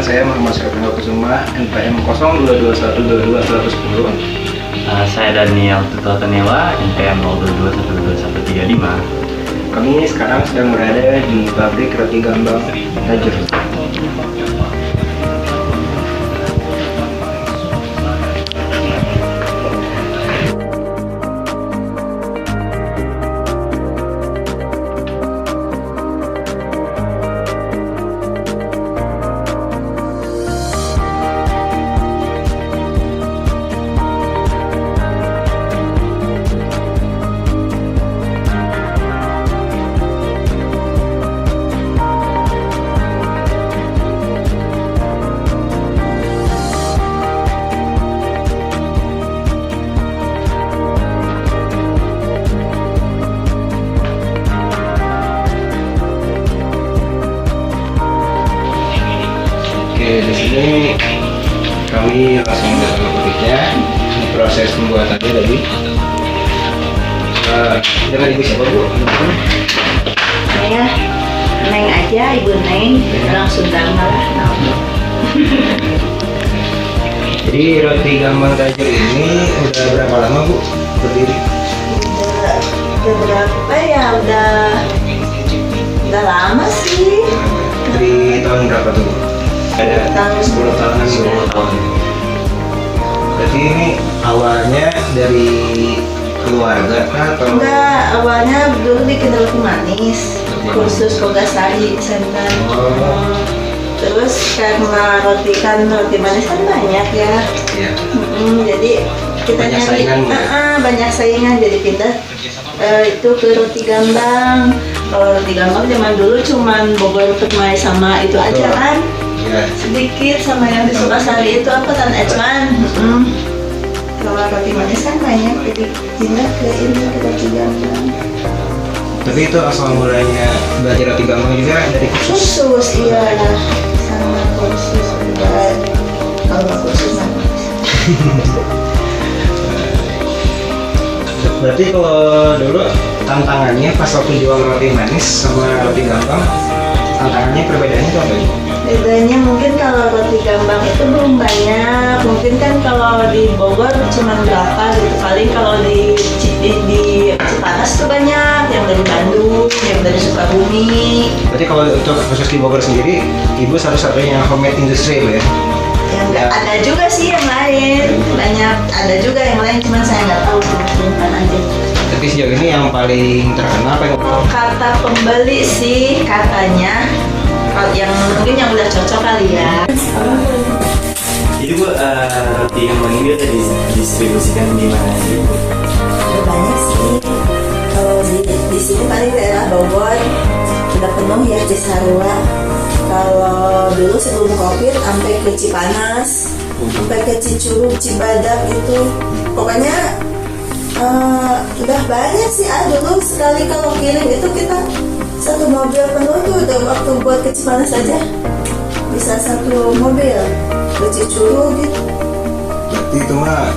saya Muhammad Syarifudin Kusuma, NPM 02212210. Saya Daniel Tutotanewa, NPM 02212135. Kami sekarang sedang berada di pabrik roti gambang Tajur. Oke, di sini kami langsung datang ke pabriknya. Proses pembuatannya tadi. Dengan ibu siapa, Bu? Saya Neng aja, Ibu Neng, orang Sunda malah. Jadi roti gambang Tajur ini udah berapa lama, Bu, berdiri? Udah berapa ya? Udah lama sih. Dari tahun berapa tuh, Bu? Ada Tahun 10 tahunan, 10 tahun. Berarti ini awalnya dari keluarga kah, atau? Enggak, awalnya dulu bikin roti manis, kursus Kogasari Center. Oh. Terus karena roti manis kan banyak ya. Iya. Jadi kita Banyak nyari saingan, Bu, ya? banyak saingan, jadi pindah itu ke roti gambang. Kalau roti gambang zaman dulu cuman Bogor Permai sama itu aja kan. Iya. Sedikit sama yang di Sukasari itu apa Tan Ecman. Kalau roti manis kan banyak, jadi pindah ke ini ke roti gambang. Tapi itu asal mulanya belajar roti gambang juga dari kursus. Kursus iya sama kursus juga. Kalau kursus manis. Berarti kalau dulu tantangannya pas waktu jual roti manis sama roti gambang, tantangannya perbedaannya itu apa ya? Bedanya mungkin kalau roti gambang itu belum banyak. Mungkin kan kalau di Bogor cuma berapa gitu. Paling kalau di Cipanas tuh banyak. Yang dari Bandung, yang dari Sukabumi. Berarti kalau untuk khusus di Bogor sendiri, ibu satu-satunya homemade industri, Bu, ya? Yang ada juga sih yang lain. Banyak ada juga yang lain. Cuman saya nggak tahu bukan aja. Tapi sejauh ini yang paling terkenal apa yang? Kata pembeli sih katanya. Kalau yang mungkin yang udah cocok kali ya. Jadi Bu, roti gambang ini udah didistribusikan di mana aja, Bu? Udah banyak sih. Kalau di sini paling daerah Bogor udah penuh ya, Cisarua. Kalau dulu sebelum Covid sampai ke Cipanas, sampai ke Cicurug, Cibadak itu, pokoknya udah banyak sih. Dulu sekali kalau kirim itu kita satu mobil penuh tuh, udah waktu buat ke Cipanas aja bisa satu mobil ke Cicurug gitu. Berarti itu mah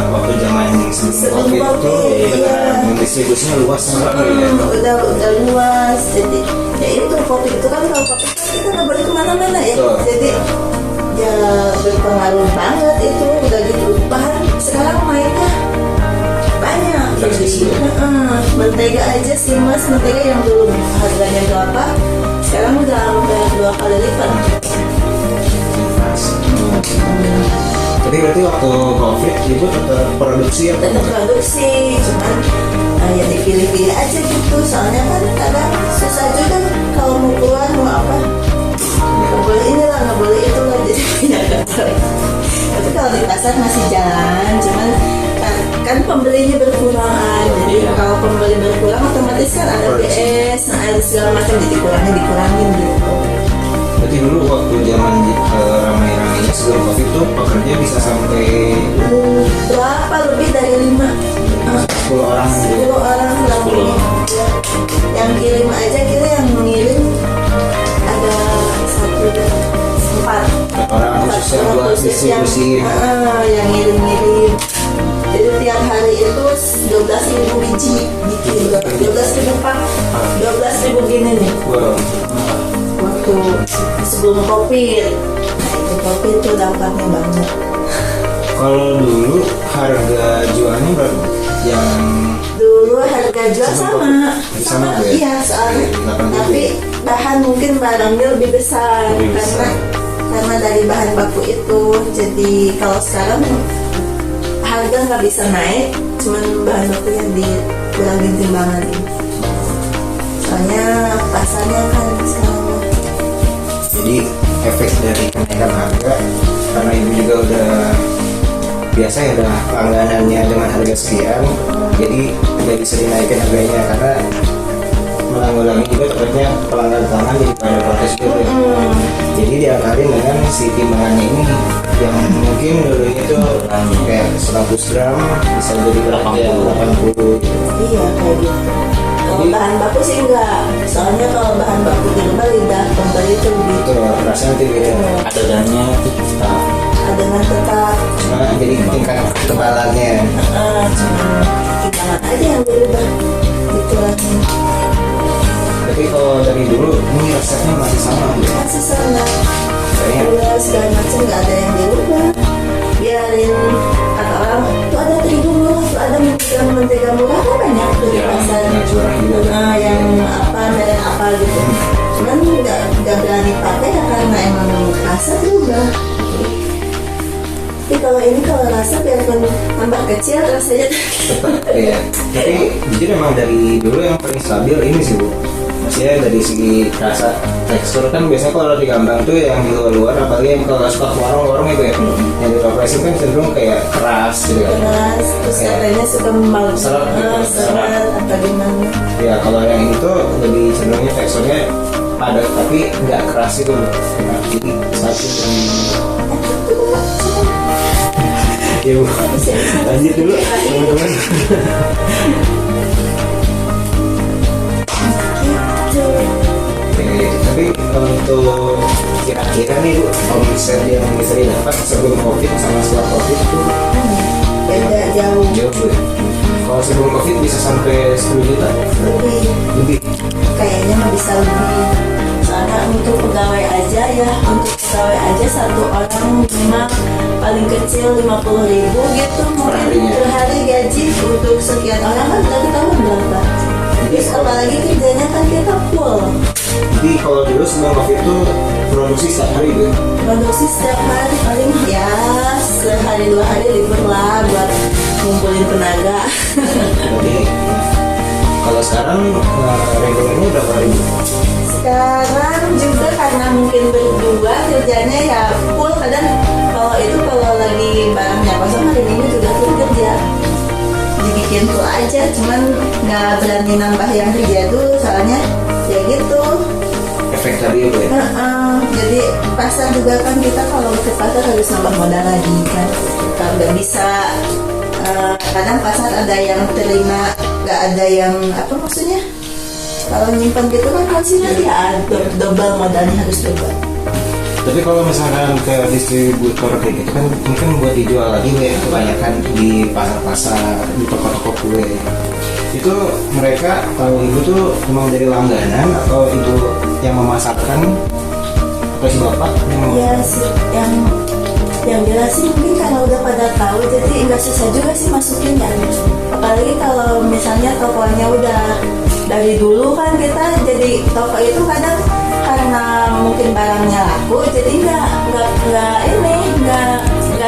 waktu zaman sebelum Sebelum Covid itu Covid, iya. distribusinya luas banget ya. Udah luas. Jadi ya itu Covid itu kan, kalau Covid kan kita nggak boleh kemana-mana ya. Betul. Jadi ya berpengaruh banget itu. Udah gitu bahan sekarang mainnya banyak. Jadi mentega aja sih Mas, mentega yang dulu harganya berapa sekarang udah sampai 2 kali lipat. Tapi berarti waktu Covid ibu tetap produksi ya? Tetap produksi, cuman ya dipilih-pilih aja gitu. Soalnya kan kadang susah juga kalau mau keluar mau apa, nggak boleh inilah nggak boleh itu lah, jadi ya nggak tahu. Tapi kalau di pasar masih jalan, cuman kan pembelinya berkurang. Jadi kalau pembeli berkurang otomatis kan ada BS, ada segala macam, jadi dikurangin gitu. Berarti dulu waktu zaman ramai-ramainya sebelum Covid itu pekerja bisa sampai Berapa lebih dari 10 orang gitu. 10 orang lebih. Ya. Yang kirim aja kita yang ngirim ada 4 Orang khusus yang buat distribusi. yang ngirim. Jadi tiap hari itu 12.000 biji bikin, 12.000 pak, 12.000 gini nih. Wow. Waktu sebelum sebelum COVID. Nah itu COVID tuh dampaknya banget. Kalau dulu harga jualnya berapa? Yang Dulu harga jual Sebelum sama, COVID. Sama, Bu, ya? iya soalnya. 8.000. Tapi bahan mungkin barangnya lebih besar Lebih besar. karena dari bahan baku itu. Jadi kalau sekarang harga nggak bisa naik, cuman bahan bakunya dikurangin timbangan. Soalnya pasarnya kan sekarang. jadi efek dari kenaikan harga karena ibu juga udah biasa ya udah langganannya dengan harga sekian, jadi tidak bisa dinaikin harganya karena menanggulangi juga takutnya pelanggan jadi pada protes gitu. Jadi diakalin dengan si timbangannya ini yang mungkin dulunya tuh kayak 100 gram bisa jadi berapa ya 80 gitu. Iya kayak gitu. Kalau bahan baku sih enggak, soalnya kalau bahan baku dirubah lidah pembeli itu lebih Itu rasanya tuh beda. adonannya itu tetap adonan tetap. Cuma jadi tingkat ketebalannya. Cuma timbangan aja yang berubah gitu lah. Tapi kalau dari dulu ini resepnya masih sama gitu. Masih sama, Kayaknya gula segala macam nggak ada yang dirubah. Biarin kata orang tuh ada terigu murah, tuh ada mentega murah kan banyak tuh di Ya, pasar. yang curah juga. Nah, yang apa merek apa gitu. Cuman nggak berani pakai ya karena emang rasa berubah. Tapi kalau rasa biarpun tambah kecil rasanya Tetap ya. Tapi jujur emang dari dulu yang paling stabil ini sih Bu. Maksudnya dari segi rasa tekstur kan biasanya kalau roti gambang tuh yang di luar apalagi yang kalau suka ke warung-warung itu ya yang di operasi kan cenderung kayak keras gitu kan. keras, terus katanya suka membalik Seret gitu, seret apa gimana. Ya kalau yang ini tuh lebih cenderungnya teksturnya padat tapi nggak keras itu. Nah, jadi satu ya Bu. Lanjut dulu teman-teman. Oke, tapi untuk kira-kira nih Bu, omset yang bisa didapat sebelum COVID sama setelah COVID itu Beda jauh jauh Bu. Kalau sebelum COVID bisa sampai 10 juta lebih. lebih. Kayaknya mah bisa lebih. Soalnya untuk pegawai aja ya, untuk pegawai aja satu orang minimal paling kecil 50.000 gitu mungkin Perharinya. per hari gaji untuk sekian orang kan berarti tahun berapa? Terus apalagi kerjanya kan kita full. Jadi kalau dulu sebelum COVID itu produksi setiap hari Bu. Produksi setiap hari paling ya sehari dua hari libur lah buat ngumpulin tenaga. Jadi kalau sekarang regulernya berapa ribu? Sekarang juga karena mungkin berdua kerjanya ya full kadang kalau lagi barangnya kosong hari Minggu juga full kerja dibikin full aja cuman nggak berani nambah yang kerja dulu soalnya ya gitu. Efek tadi Bu ya. Jadi pasar juga kan kita kalau ke pasar harus nambah modal lagi kan kalau nggak bisa kadang pasar ada yang terima nggak ada yang apa maksudnya kalau nyimpan gitu kan hasilnya ya double modalnya harus double. Tapi kalau misalkan ke distributor kayak gitu kan mungkin buat dijual lagi Bu ya, kebanyakan di pasar-pasar, di toko-toko kue. Itu mereka tahu ibu tuh memang dari langganan atau ibu yang memasarkan atau si bapak yang Iya sih yang jelas sih mungkin karena udah pada tahu jadi nggak susah juga sih masukin ya. Apalagi kalau misalnya tokonya udah dari dulu kan kita jadi toko itu kadang karena mungkin barangnya laku jadi nggak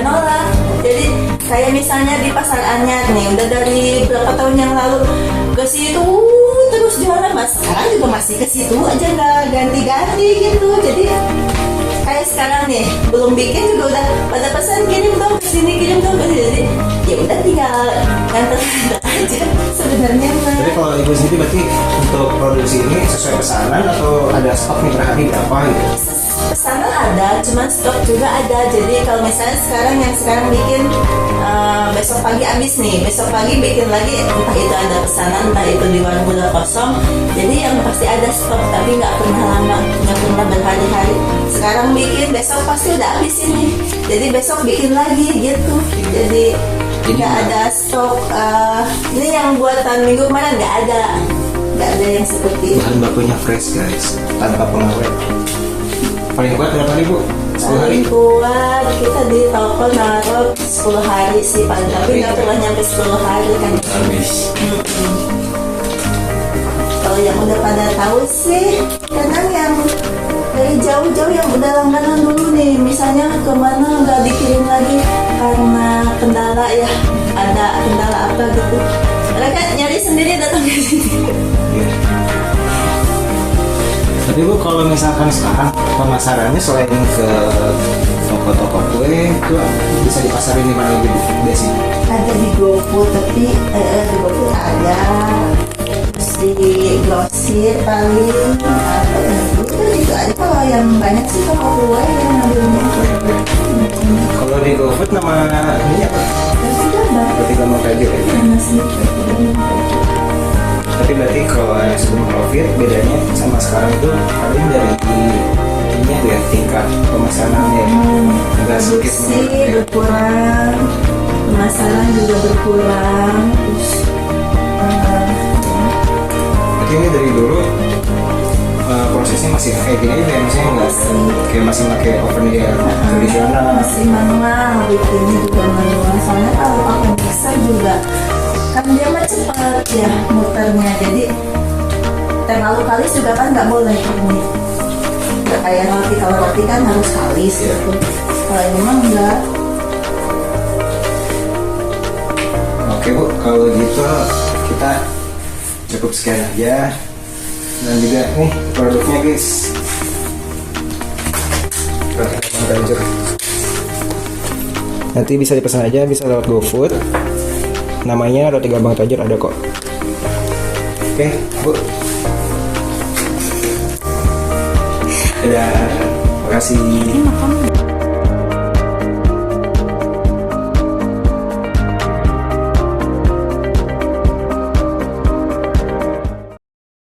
nolak. Jadi kayak misalnya di pasar Anyar nih udah dari berapa tahun yang lalu ke situ terus jualan mas sekarang juga masih ke situ aja nggak ganti-ganti gitu. Jadi kayak sekarang nih belum bikin juga udah pada pesan kirim dong ke sini kirim dong ke sini. Jadi ya udah tinggal nganter aja sebenarnya mah. Jadi kalau ibu sendiri berarti untuk produksi ini sesuai pesanan atau ada stok nih per hari berapa gitu? Pesanan ada, cuman stok juga ada. Jadi kalau misalnya sekarang bikin besok pagi habis nih, besok pagi bikin lagi entah itu ada pesanan, entah itu di warung udah kosong. Jadi yang pasti ada stok, tapi nggak pernah lama, nggak pernah berhari-hari. Sekarang bikin, besok pasti udah habis ini. Jadi besok bikin lagi gitu. Jadi nggak ada stok. Ini yang buatan minggu kemarin nggak ada yang seperti itu. Bahan bakunya fresh guys, tanpa pengawet. Paling kuat berapa hari Bu? 10 hari? Paling kuat kita di toko naruh 10 hari sih paling, tapi nggak pernah nyampe 10 hari kan. Habis. Kalau yang udah pada tahu sih, kadang yang dari jauh-jauh yang udah langganan dulu nih, misalnya kemana nggak dikirim lagi karena kendala ya, ada kendala apa gitu, mereka nyari sendiri datang ke sini. Iya. Tapi Bu, kalau misalkan sekarang pemasarannya selain ke toko-toko kue itu bisa dipasarin di mana lagi Bu biasanya? Ada di GoFood, tapi di GoFood ada, terus di grosir paling apa ya, itu aja. Kalau yang banyak sih toko kue yang ngambilnya. Kalau di GoFood nama ini apa? Terus udah Berarti kamu tajur ya? masih. Tapi berarti kalau sebelum COVID bedanya sama sekarang itu paling dari ini ya tingkat pemesanannya agak sedikit Produksi menurun ya. berkurang, pemasaran juga berkurang, terus Berarti ini dari dulu prosesnya masih kayak gini aja ya, maksudnya nggak kayak masih pakai oven ya tradisional. masih manual, bikinnya juga manual. Soalnya kalau pakai mixer juga kan dia mah cepat ya muternya, jadi terlalu kalis juga kan nggak boleh ini. Nggak kayak roti, kalau roti kan harus kalis gitu. Kalau ini mah enggak. Oke Bu, kalau gitu kita cukup sekian aja. Dan juga nih produknya guys. Nanti bisa dipesan aja, bisa lewat GoFood. Namanya Roti Gabang Tajur ada kok. Oke, Bu. Dadah. Makasih.